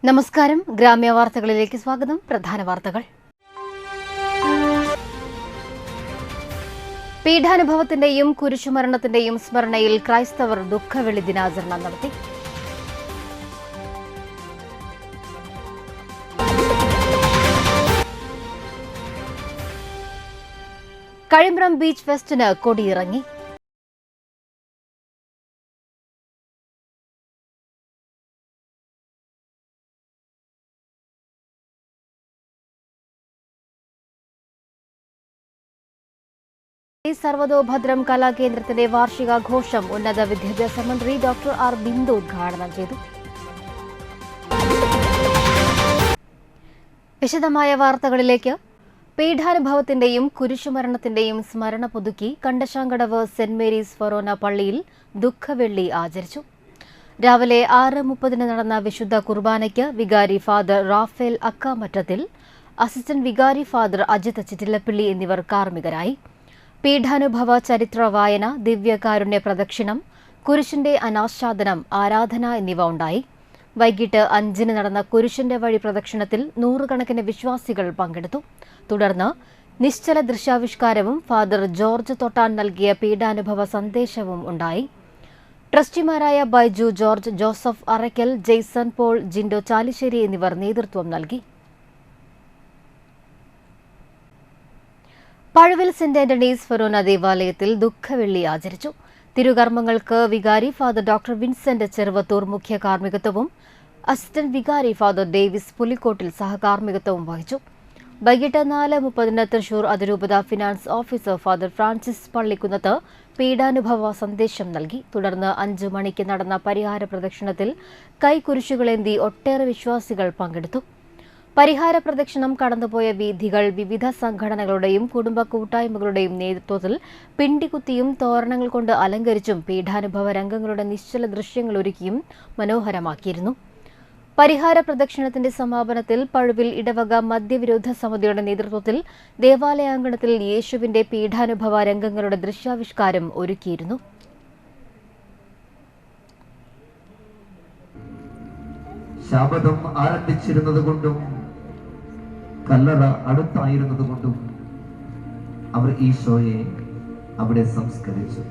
നമസ്കാരം. ഗ്രാമ്യ വാർത്തകളിലേക്ക് സ്വാഗതം. പ്രധാന വാർത്തകൾ. പീഡാനുഭവത്തിന്റെയും കുരിശുമരണത്തിന്റെയും സ്മരണയിൽ ക്രൈസ്തവർ ദുഃഖവെള്ളി ദിനാചരണം നടത്തി. കഴിമ്പ്രം ബീച്ച് ഫെസ്റ്റിന് കൊടിയിറങ്ങി. സർവതോഭദ്രം കലാകേന്ദ്രത്തിന്റെ വാർഷികാഘോഷം ഉന്നത വിദ്യാഭ്യാസ മന്ത്രി ഡോക്ടർ ആർ ബിന്ദു ഉദ്ഘാടനം ചെയ്തു. വിശദമായ വാർത്തകളിലേക്ക്. പീഡാനുഭവത്തിന്റെയും കുരിശുമരണത്തിന്റെയും സ്മരണ പുതുക്കി കണ്ടശാങ്കടവ് സെന്റ് മേരീസ് ഫൊറോന പള്ളിയിൽ ദുഃഖവെള്ളി ആചരിച്ചു. രാവിലെ 6:30 നടന്ന വിശുദ്ധ കുർബാനയ്ക്ക് വികാരി ഫാദർ റാഫേൽ അക്കാമറ്റത്തിൽ, അസിസ്റ്റന്റ് വികാരി ഫാദർ അജിത് ചിറ്റിലപ്പള്ളി എന്നിവർ കാർമ്മികരായി. പീഡാനുഭവ ചരിത്ര വായന, ദിവ്യകാരുണ്യ പ്രദക്ഷിണം, കുരിശിന്റെ അനാച്ഛാദനം, ആരാധന എന്നിവ ഉണ്ടായി. വൈകിട്ട് 5 നടന്ന കുരിശിന്റെ വഴി പ്രദക്ഷിണത്തിൽ നൂറുകണക്കിന് വിശ്വാസികൾ പങ്കെടുത്തു. തുടർന്ന് നിശ്ചല ദൃശ്യാവിഷ്കാരവും ഫാദർ ജോർജ് തൊട്ടാൻ നൽകിയ പീഡാനുഭവ സന്ദേശവും ഉണ്ടായി. ട്രസ്റ്റിമാരായ Baiju George, Joseph Arakkal, Jason Paul, Jindo Chalissery എന്നിവർ നേതൃത്വം നൽകി. പഴുവിൽ സെന്റ് ആന്റണീസ് ഫൊറോന ദേവാലയത്തിൽ ദുഃഖവെള്ളി ആചരിച്ചു. തിരുകർമ്മങ്ങൾക്ക് വികാരി ഫാദർ ഡോക്ടർ വിൻസെന്റ് ചെറുവത്തൂർ മുഖ്യ കാർമ്മികത്വവും അസിസ്റ്റന്റ് വികാരി ഫാദർ ഡേവിസ് പുലിക്കോട്ടിൽ സഹകാർമ്മികത്വവും വഹിച്ചു. വൈകിട്ട് 4:30 തൃശൂർ അതിരൂപത finance officer father Francis Pallikkunnath പീഡാനുഭവ സന്ദേശം നൽകി. തുടർന്ന് 5 മണിക്ക് നടന്ന പരിഹാര പ്രദക്ഷിണത്തിൽ കൈക്കുരിശുകളേന്തി ഒട്ടേറെ വിശ്വാസികൾ പങ്കെടുത്തു. പരിഹാര പ്രദക്ഷിണം കടന്നുപോയ വീഥികൾ വിവിധ സംഘടനകളുടെയും കുടുംബ കൂട്ടായ്മകളുടെയും നേതൃത്വത്തിൽ പിണ്ടികുത്തിയും തോരണങ്ങൾ കൊണ്ട് അലങ്കരിച്ചും പീഡാനുഭവ രംഗങ്ങളുടെ നിശ്ചല ദൃശ്യങ്ങൾ ഒരുക്കിയും മനോഹരമാക്കിയിരുന്നു. പരിഹാര പ്രദക്ഷിണത്തിന്റെ സമാപനത്തിൽ പഴുവിൽ ഇടവക മദ്യവിരോധ സമിതിയുടെ നേതൃത്വത്തിൽ ദേവാലയാങ്കണത്തിൽ യേശുവിന്റെ പീഡാനുഭവ രംഗങ്ങളുടെ ദൃശ്യാവിഷ്കാരം ഒരുക്കിയിരുന്നു. ശാബദം ആരംഭിച്ചിരുന്നതുകൊണ്ടും കല്ലറ അടുത്തായിരുന്നതുകൊണ്ടും അവർ ഈശോയെ അവിടെ സംസ്കരിച്ചു.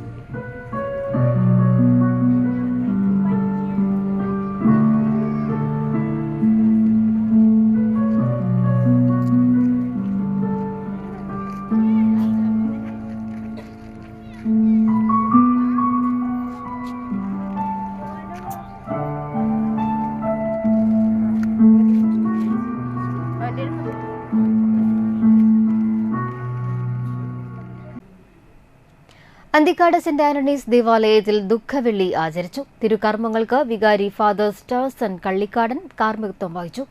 അന്തിക്കാട് സെന്റ് ആന്റണീസ് ദേവാലയത്തിൽ ദുഃഖവെള്ളി ആചരിച്ചു. തിരുകർമ്മങ്ങൾക്ക് വികാരി ഫാദർ സ്റ്റേഴ്സൺ കള്ളിക്കാടൻ കാർമ്മികത്വം വഹിച്ചു.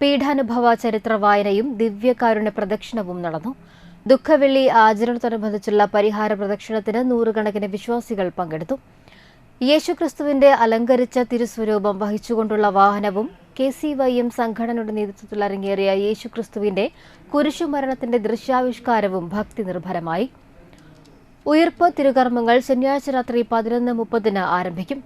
പീഡാനുഭവ ചരിത്ര വായനയും ദിവ്യകാരുണ്യ പ്രദക്ഷിണവും നടന്നു. ദുഃഖവെള്ളി ആചരണത്തോടനുബന്ധിച്ചുള്ള പരിഹാര പ്രദക്ഷിണത്തിന് നൂറുകണക്കിന് വിശ്വാസികൾ പങ്കെടുത്തു. യേശുക്രിസ്തുവിന്റെ അലങ്കരിച്ച തിരുസ്വരൂപം വഹിച്ചുകൊണ്ടുള്ള വാഹനവും KCYM സംഘടനയുടെ നേതൃത്വത്തിൽ അരങ്ങേറിയ യേശുക്രിസ്തുവിന്റെ കുരിശുമരണത്തിന്റെ ദൃശ്യാവിഷ്കാരവും ഭക്തി നിർഭരമായി. ഉയിർപ്പ് തിരുകർമ്മങ്ങൾ ശനിയാഴ്ച രാത്രി 11:30 ആരംഭിക്കും.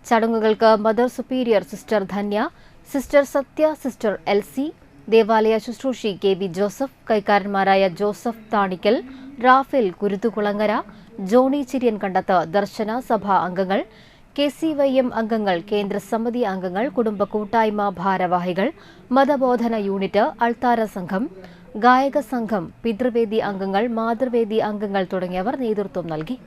ചടങ്ങുകൾക്ക് mother superior sister Dhanya, sister Sathya, sister Elsie, ദേവാലയ ശുശ്രൂഷി KV ജോസഫ്, കൈക്കാരന്മാരായ Joseph Thanikkal, Raphael Kuruthukulangara, Johnny Chiriyan Kandath, ദർശന സഭാ അംഗങ്ങൾ, KCYM അംഗങ്ങൾ, കേന്ദ്ര സമിതി അംഗങ്ങൾ, കുടുംബ കൂട്ടായ്മ ഭാരവാഹികൾ, മതബോധന യൂണിറ്റ്, അൾത്താര സംഘം, ഗായക സംഘം, പിതൃവേദി അംഗങ്ങൾ, മാതൃവേദി അംഗങ്ങൾ തുടങ്ങിയവർ നേതൃത്വം നൽകി.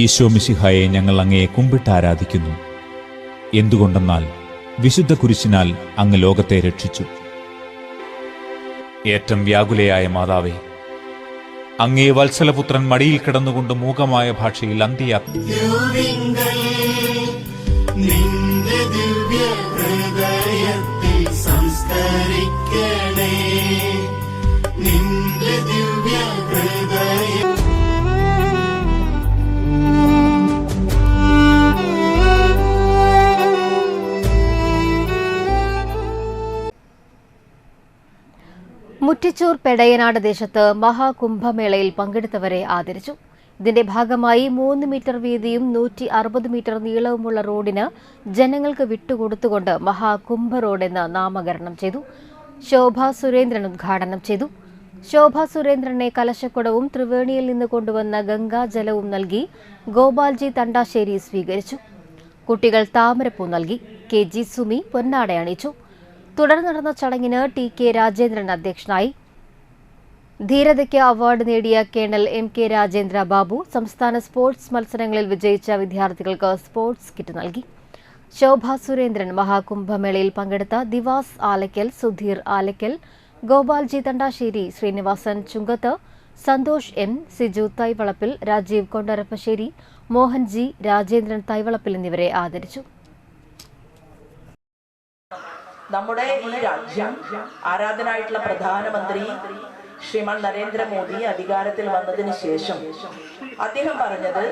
ഈശോ മിശിഹായെ ഞങ്ങൾ അങ്ങയെ കുമ്പിട്ട് ആരാധിക്കുന്നു. എന്തുകൊണ്ടെന്നാൽ വിശുദ്ധ കുരിശിനാൽ അങ്ങ് ലോകത്തെ രക്ഷിച്ചു. ഏറ്റവും വ്യാകുലയായ മാതാവേ, അങ്ങേ വത്സലപുത്രൻ മടിയിൽ കിടന്നുകൊണ്ട് മൂകമായ ഭാഷയിൽ അന്ത്യയാത്ര മുറ്റിച്ചൂർ പെടയനാട് ദേശത്ത് മഹാകുംഭമേളയിൽ പങ്കെടുത്തവരെ ആദരിച്ചു. ഇതിന്റെ ഭാഗമായി 3 മീറ്റർ വീതിയും 160 മീറ്റർ നീളവുമുള്ള റോഡിന് ജനങ്ങൾക്ക് വിട്ടുകൊടുത്തുകൊണ്ട് മഹാകുംഭ റോഡ് എന്ന് നാമകരണം ചെയ്തു. ശോഭ സുരേന്ദ്രൻ ഉദ്ഘാടനം ചെയ്തു. ശോഭ സുരേന്ദ്രനെ കലശക്കുടവും ത്രിവേണിയിൽ നിന്ന് കൊണ്ടുവന്ന ഗംഗാജലവും നൽകി ഗോപാൽജി തണ്ടാശ്ശേരി സ്വീകരിച്ചു. കുട്ടികൾ താമരപ്പൂ നൽകി. KG സുമി പൊന്നാട അണിയിച്ചു. തുടർന്ന് നടന്ന ചടങ്ങിന് TK രാജേന്ദ്രൻ അധ്യക്ഷനായി. ധീരതയ്ക്ക് അവാർഡ് നേടിയ കേണൽ MK രാജേന്ദ്ര ബാബു സംസ്ഥാന സ്പോർട്സ് മത്സരങ്ങളിൽ വിജയിച്ച വിദ്യാർത്ഥികൾക്ക് സ്പോർട്സ് കിറ്റ് നൽകി. ശോഭ സുരേന്ദ്രൻ മഹാകുംഭമേളയിൽ പങ്കെടുത്ത ദിവാസ് ആലക്കൽ, സുധീർ ആലക്കൽ, ഗോപാൽജി തണ്ടാശ്ശേരി, ശ്രീനിവാസൻ ചുങ്കത്ത്, സന്തോഷ് M, സിജു തൈവളപ്പിൽ, രാജീവ് കൊണ്ടരപ്പശ്ശേരി, മോഹൻജി, രാജേന്ദ്രൻ തൈവളപ്പിൽ എന്നിവരെ ആദരിച്ചു. നമ്മുടെ ഈ രാജ്യം ആരാധനായിട്ടുള്ള പ്രധാനമന്ത്രി ശ്രീമാൻ നരേന്ദ്രമോദി അധികാരത്തിൽ വന്നതിന് ശേഷം അദ്ദേഹം പറഞ്ഞത്,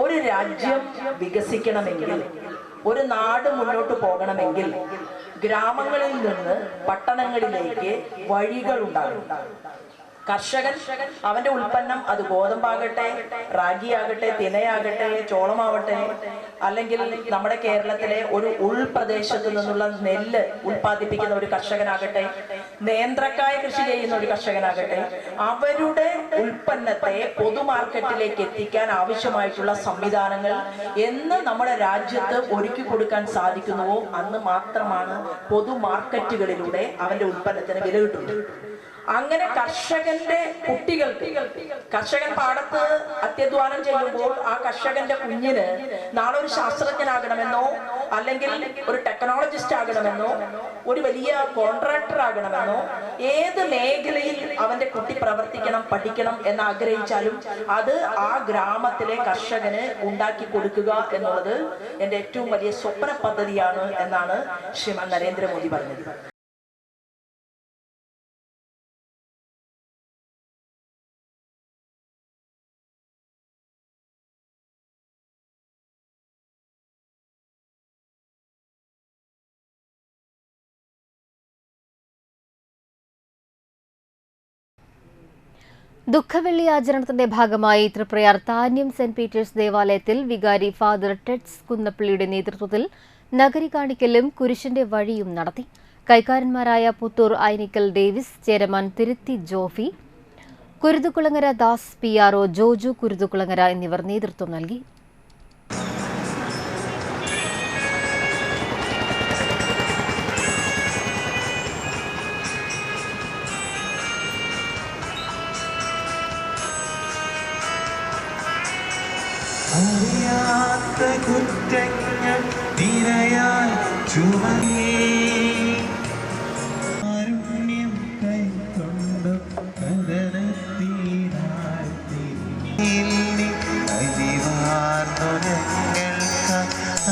ഒരു രാജ്യം വികസിക്കണമെങ്കിൽ, ഒരു നാട് മുന്നോട്ട് പോകണമെങ്കിൽ ഗ്രാമങ്ങളിൽ നിന്ന് പട്ടണങ്ങളിലേക്ക് വഴികൾ ഉണ്ടാകും. കർഷകൻ അവന്റെ ഉൽപ്പന്നം, അത് ഗോതമ്പാകട്ടെ, റാഗിയാകട്ടെ, തിനയാകട്ടെ, ചോളമാവട്ടെ, അല്ലെങ്കിൽ നമ്മുടെ കേരളത്തിലെ ഒരു ഉൾപ്രദേശത്ത് നിന്നുള്ള നെല്ല് ഉൽപ്പാദിപ്പിക്കുന്ന ഒരു കർഷകനാകട്ടെ, നേന്ത്രക്കായ കൃഷി ചെയ്യുന്ന ഒരു കർഷകനാകട്ടെ, അവരുടെ ഉൽപ്പന്നത്തെ പൊതുമാർക്കറ്റിലേക്ക് എത്തിക്കാൻ ആവശ്യമായിട്ടുള്ള സംവിധാനങ്ങൾ എന്ന് നമ്മുടെ രാജ്യത്ത് ഒരുക്കി കൊടുക്കാൻ സാധിക്കുന്നുവോ അന്ന് മാത്രമാണ് പൊതുമാർക്കറ്റുകളിലൂടെ അവന്റെ ഉൽപ്പന്നത്തിന് വില കിട്ടുന്നത്. അങ്ങനെ കർഷകന്റെ കുട്ടികൾക്ക്, കർഷകൻ പാടത്ത് അത്യധ്വാനം ചെയ്യുമ്പോൾ ആ കർഷകന്റെ കുഞ്ഞിന് നാളെ ഒരു ശാസ്ത്രജ്ഞനാകണമെന്നോ, അല്ലെങ്കിൽ ഒരു ടെക്നോളജിസ്റ്റ് ആകണമെന്നോ, ഒരു വലിയ കോൺട്രാക്ടർ ആകണമെന്നോ, ഏത് മേഖലയിൽ അവന്റെ കുട്ടി പ്രവർത്തിക്കണം, പഠിക്കണം എന്ന് ആഗ്രഹിച്ചാലും അത് ആ ഗ്രാമത്തിലെ കർഷകന് ഉണ്ടാക്കി കൊടുക്കുക എന്നുള്ളത് എന്റെ ഏറ്റവും വലിയ സ്വപ്ന പദ്ധതിയാണ് എന്നാണ് ശ്രീമാൻ നരേന്ദ്രമോദി പറഞ്ഞത്. ദുഃഖവെള്ളി ആചരണത്തിന്റെ ഭാഗമായി തൃപ്രയാർ താന്യം സെന്റ് പീറ്റേഴ്സ് ദേവാലയത്തിൽ വികാരി ഫാദർ ടെഡ്സ് കുന്നപ്പള്ളിയുടെ നേതൃത്വത്തിൽ നഗരി കാണിക്കലും കുരിശിന്റെ വഴിയും നടത്തി. കൈക്കാരന്മാരായ പുത്തൂർ ഐനിക്കൽ ഡേവിസ്, ചേരമാൻ തിരുത്തി ജോഫി, കുരുതുകുളങ്ങര ദാസ്, PRO ജോജു കുരുതുകുളങ്ങര എന്നിവർ നേതൃത്വം നൽകി. അറിയാത്ത കുറ്റങ്ങൾ നിരയായി ചുമങ്ങി കാരുണ്യം കൈക്കൊണ്ടു കരനത്തിനാഴ്ത്തി അരിവാർന്നു ഞങ്ങൾക്ക്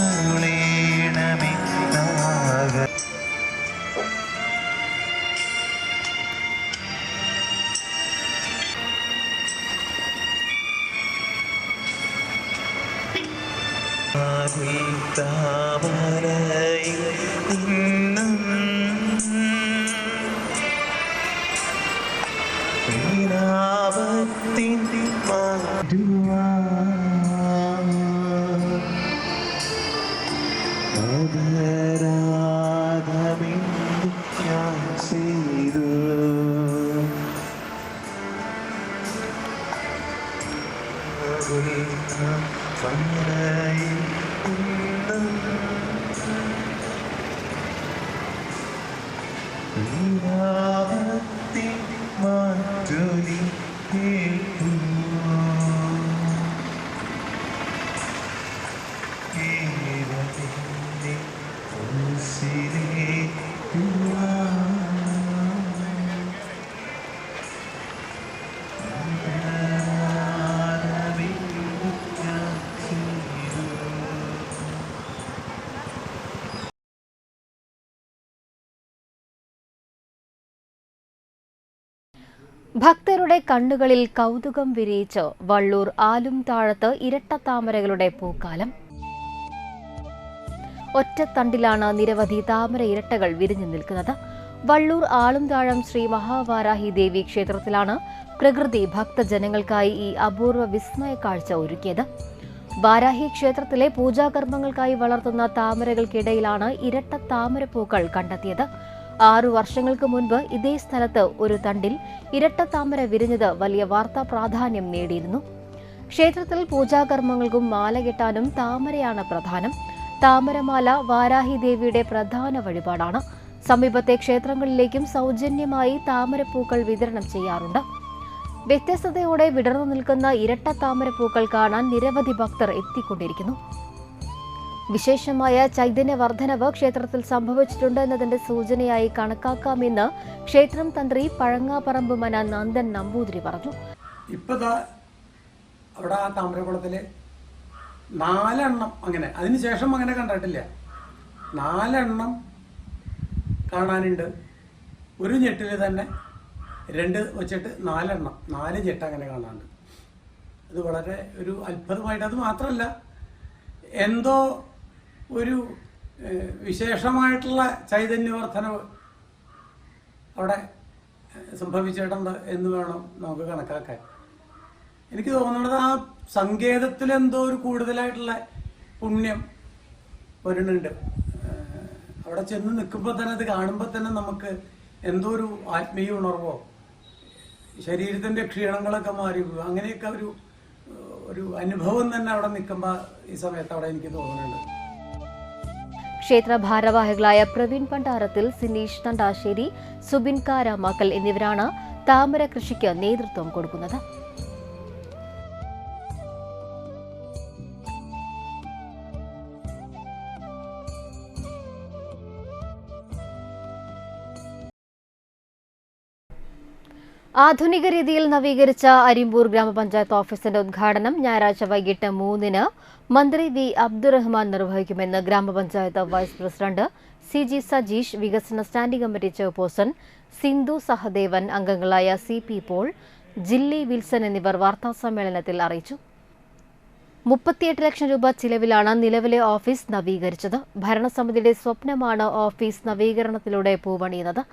അരുളേണമെന്നാക. താമരയിൽ നിന്നും വിലാപത്തിൻ മോദരാഗമെന്ത് ഞാൻ ചെയ്തു. പരയിൽ വിലാപത്തിൻ മാറ്റൊലി കേൾക്കൂ. കേരളത്തിൻ്റെ ഉൾസിലേക്ക് ഭക്തരുടെ കണ്ണുകളിൽ കൗതുകം വിരിയിച്ച് വള്ളൂർ ആലുംതാഴത്ത് ഇരട്ടത്താമരകളുടെ പൂക്കാലം. ഒറ്റത്തണ്ടിലാണ് നിരവധി താമര ഇരട്ടകൾ വിരിഞ്ഞു നിൽക്കുന്നത്. വള്ളൂർ ആലുംതാഴം ശ്രീ മഹാവാരാഹി ദേവി ക്ഷേത്രത്തിലാണ് പ്രകൃതി ഭക്തജനങ്ങൾക്കായി ഈ അപൂർവ വിസ്മയ കാഴ്ച ഒരുക്കിയത്. വാരാഹി ക്ഷേത്രത്തിലെ പൂജാകർമ്മങ്ങൾക്കായി വളർത്തുന്ന താമരകൾക്കിടയിലാണ് ഇരട്ട താമരപ്പൂക്കൾ കണ്ടെത്തിയത്. 6 വർഷങ്ങൾക്ക് മുൻപ് ഇതേ സ്ഥലത്ത് ഒരു തണ്ടിൽ ഇരട്ട താമര വിരിഞ്ഞത് വലിയ വാർത്താ പ്രാധാന്യം നേടിയിരുന്നു. ക്ഷേത്രത്തിൽ പൂജാകർമ്മങ്ങൾക്കും മാല കെട്ടാനും താമരയാണ് പ്രധാനം. താമരമാല വാരാഹി ദേവിയുടെ പ്രധാന വഴിപാടാണ്. സമീപത്തെ ക്ഷേത്രങ്ങളിലേക്കും സൗജന്യമായി താമരപ്പൂക്കൾ വിതരണം ചെയ്യാറുണ്ട്. വ്യത്യസ്തതയോടെ വിടർന്നു നിൽക്കുന്ന ഇരട്ട താമരപ്പൂക്കൾ കാണാൻ നിരവധി ഭക്തർ എത്തിക്കൊണ്ടിരിക്കുന്നു. വിശേഷമായ ചൈതന്യവർദ്ധനവ് ക്ഷേത്രത്തിൽ സംഭവിച്ചിട്ടുണ്ട് എന്നതിന്റെ സൂചനയായി കണക്കാക്കാമെന്ന് ക്ഷേത്രം തന്ത്രി പഴങ്ങാപ്പറമ്പ് മന നന്ദൻ നമ്പൂതിരി പറഞ്ഞു. ഇപ്പതാ അവിടെ ആ താമരക്കുളത്തില് 4 എണ്ണം അങ്ങനെ, അതിനുശേഷം അങ്ങനെ കണ്ടിട്ടില്ല. 4 എണ്ണം കാണാനുണ്ട്. ഒരു ഞെട്ടിൽ തന്നെ 2 വെച്ചിട്ട് 4 എണ്ണം, 4 ഞെട്ട് അങ്ങനെ കാണാനുണ്ട്. അത് വളരെ ഒരു അത്ഭുതമായിട്ട്, അത് മാത്രമല്ല എന്തോ ഒരു വിശേഷമായിട്ടുള്ള ചൈതന്യവർദ്ധനവ് അവിടെ സംഭവിച്ചിട്ടുണ്ട് എന്ന് വേണം നമുക്ക് കണക്കാക്കാൻ. എനിക്ക് തോന്നുന്നത് ആ സങ്കേതത്തിൽ എന്തോ ഒരു കൂടുതലായിട്ടുള്ള പുണ്യം വരുന്നുണ്ട്. അവിടെ ചെന്ന് നിൽക്കുമ്പോൾ തന്നെ, അത് കാണുമ്പോൾ തന്നെ നമുക്ക് എന്തോ ഒരു ആത്മീയ ഉണർവോ ശരീരത്തിൻ്റെ ക്ഷീണങ്ങളൊക്കെ മാറി അങ്ങനെയൊക്കെ ഒരു അനുഭവം തന്നെ അവിടെ നിൽക്കുമ്പോൾ ഈ സമയത്ത് അവിടെ എനിക്ക് തോന്നുന്നുണ്ട്. ക്ഷേത്ര ഭാരവാഹികളായ പ്രവീൺ പണ്ടാരത്തിൽ, സിനീഷ് തണ്ടാശ്ശേരി, സുബിൻ കാരാമാക്കൽ എന്നിവരാണ് താമര കൃഷിക്ക് നേതൃത്വം കൊടുക്കുന്നത്. ആധുനിക രീതിയിൽ നവീകരിച്ച അരിമ്പൂർ ഗ്രാമപഞ്ചായത്ത് ഓഫീസിന്റെ ഉദ്ഘാടനം ഞായറാഴ്ച വൈകിട്ട് 3-ന് മന്ത്രി വി അബ്ദുറഹ്മാൻ നിർവഹിക്കുമെന്ന് ഗ്രാമപഞ്ചായത്ത് വൈസ് പ്രസിഡന്റ് CG സജീഷ്, വികസന standing committee chairperson Sindhu Sahadevan, അംഗങ്ങളായ CP പോൾ, ജില്ലി വിൽസൺ എന്നിവർ വാർത്താസമ്മേളനത്തിൽ അറിയിച്ചു. 38 ലക്ഷം രൂപ ചിലവിലാണ് നിലവിലെ ഓഫീസ് നവീകരിച്ചത്. ഭരണസമിതിയുടെ സ്വപ്നമാണ് ഓഫീസ് നവീകരണത്തിലൂടെ പൂവണിയുന്നത്.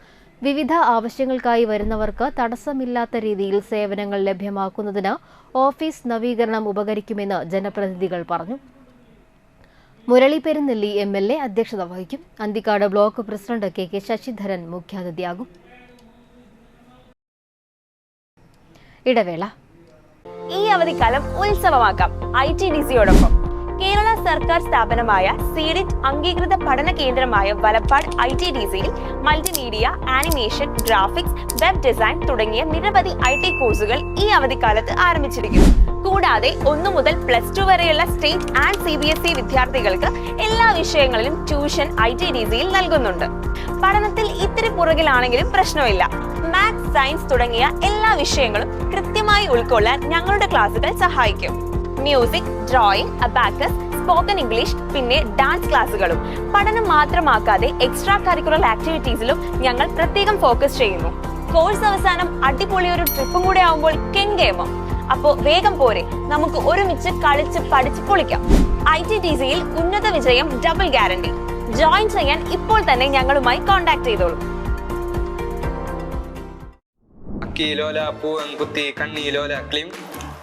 വിവിധ ആവശ്യങ്ങൾക്കായി വരുന്നവർക്ക് തടസ്സമില്ലാത്ത രീതിയിൽ സേവനങ്ങൾ ലഭ്യമാക്കുന്നതിന് ഓഫീസ് നവീകരണം ഉപകരിക്കുമെന്ന് ജനപ്രതിനിധികൾ പറഞ്ഞു. മുരളി പെരുന്നെല്ലി MLA അധ്യക്ഷത വഹിക്കും. Anthikad block president KK Sasidharan മുഖ്യാതിഥിയാകും. ഇടവേള. ഈ അവധിക്കാലം ഉത്സവമാക്കാം ITDCയോടൊപ്പം. കേരള സർക്കാർ സ്ഥാപനമായ സീഡിറ്റ് അംഗീകൃത പഠന കേന്ദ്രമായ വലപ്പാട് ITDCയിൽ multimedia, animation, graphics, web design തുടങ്ങിയ നിരവധി IT കോഴ്സുകൾ ഈ അവധിക്കാലത്ത് ആരംഭിച്ചിരിക്കുന്നു. കൂടാതെ 1 മുതൽ +2 വരെയുള്ള സ്റ്റേറ്റ് ആൻഡ് CBSE വിദ്യാർത്ഥികൾക്ക് എല്ലാ വിഷയങ്ങളിലും ട്യൂഷൻ ITDCയിൽ നൽകുന്നുണ്ട്. പഠനത്തിൽ ഇത്തിരി പുറകിലാണെങ്കിലും പ്രശ്നമില്ല. മാത്സ്, സയൻസ് തുടങ്ങിയ എല്ലാ വിഷയങ്ങളും കൃത്യമായി ഉൾക്കൊള്ളാൻ ഞങ്ങളുടെ ക്ലാസുകൾ സഹായിക്കും. Music, drawing, abacus, spoken English, പിന്നെ ഡാൻസ് ക്ലാസുകളും. പഠനം മാത്രമാക്കാതെ എക്സ്ട്രാ കരിക്കുലർ ആക്ടിവിറ്റീസിലും ഞങ്ങൾ പ്രത്യേകം ഫോക്കസ് ചെയ്യുന്നു. കോഴ്സ് അവസാനം അടിപൊളി ഒരു ട്രിപ്പും കൂടെ ആവുമ്പോൾ കെങ്കേമോ. അപ്പോ വേഗം പോരെ, നമുക്ക് ഒരുമിച്ച് കളിച്ച് പഠിച്ച് പൊളിക്കാം. ITDCയിൽ ഉന്നത വിജയം ഡബിൾ ഗ്യാരണ്ടി. ജോയിൻ ചെയ്യാൻ ഇപ്പോൾ തന്നെ ഞങ്ങളുമായി കോൺടാക്ട് ചെയ്തോളൂ. അക്കിലോല പൂവൻ കുത്തി കണ്ണീലോല ക്ലിം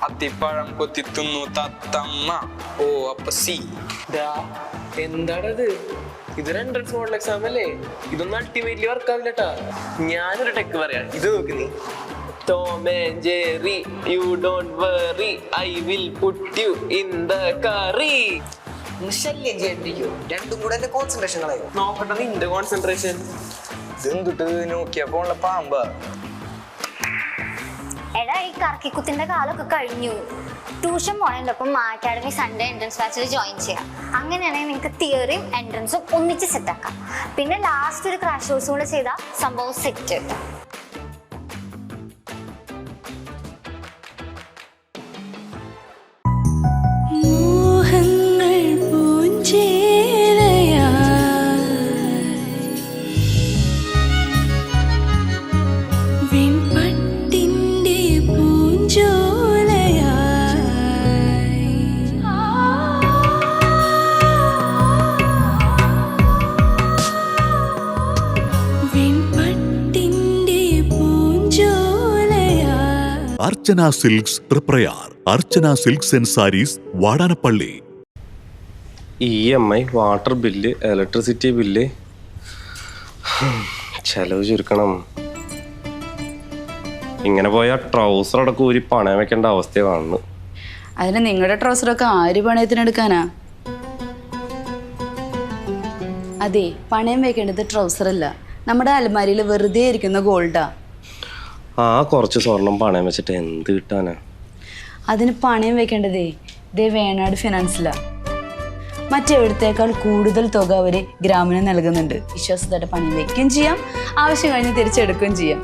അത്തിപ്പഴം കൊത്തിത്തുന്നു തത്തമ്മ. ഓ അപ്പൊ സി എന്താണത്? ഇതൊരു എൻട്രൻസ് മോഡൽ എക്സാം അല്ലേ? ഇതൊന്നും അൾട്ടിമേറ്റ്ലി വർക്കാവില്ലട്ടാ. ഞാനൊരു ടെക്ക് പറയാം, ഇത് നോക്ക് നീ. Tom and Jerry, you don't worry, I will put you in the curry. ശല്യം ചെയ്യാണ്ടിരിക്കോ? രണ്ടും കൂടെ എന്റെ കോൺസെൻട്രേഷൻ കളയോ? നോക്കട്ടെ നിന്റെ കോൺസെൻട്രേഷൻ. ഇതെന്തിട്ട് നോക്കിയപ്പോ ഉള്ള പാമ്പ. എടാ, ഈ കറക്കിക്കുത്തിന്റെ കാലമൊക്കെ കഴിഞ്ഞു. ട്യൂഷൻ പോണതിനൊപ്പം അക്കാഡമി സൺഡേ എൻട്രൻസ് ബാച്ചിൽ ജോയിൻ ചെയ്യാം. അങ്ങനെയാണെങ്കിൽ നിങ്ങൾക്ക് തിയറിയും എൻട്രൻസും ഒന്നിച്ച് സെറ്റാക്കാം. പിന്നെ ലാസ്റ്റ് ഒരു ക്രാഷ് കോഴ്സ് കൂടെ ചെയ്താൽ സംഭവം സെറ്റ്. വെൺപട്ടിൻ Archana silks Triprayar. Archana silks and sarees Vadanappally. EMI, water bill, electricity bill, ചെലവ് ചുരുക്കണം. ഇങ്ങനെ പോയാൽ ട്രൗസർ അടക്കം ഊരി പണയം വെക്കേണ്ട അവസ്ഥ കാണുന്നു. അതിന് നിങ്ങളുടെ ട്രൗസറൊക്കെ ആര് പണയത്തിനെടുക്കാനാ? അതെ, പണയം വെക്കേണ്ടത് ട്രൗസർ അല്ല, നമ്മുടെ അലമാരിയിൽ വെറുതെ ഇരിക്കുന്ന ഗോൾഡാ. ആ കുറച്ച് സ്വർണം പണയം വെച്ചിട്ട് എന്ത് കിട്ടാനാ? അതിന് പണയം വെക്കേണ്ടതേ വേണാട് ഫിനാൻസിലാ. മറ്റെവിടത്തേക്കാൾ കൂടുതൽ തുക അവർ ഗ്രാമിന് നൽകുന്നുണ്ട്. വിശ്വാസത്തോടെ പണയം വെക്കുകയും ചെയ്യാം, ആവശ്യം കഴിഞ്ഞ് തിരിച്ചെടുക്കുകയും ചെയ്യാം.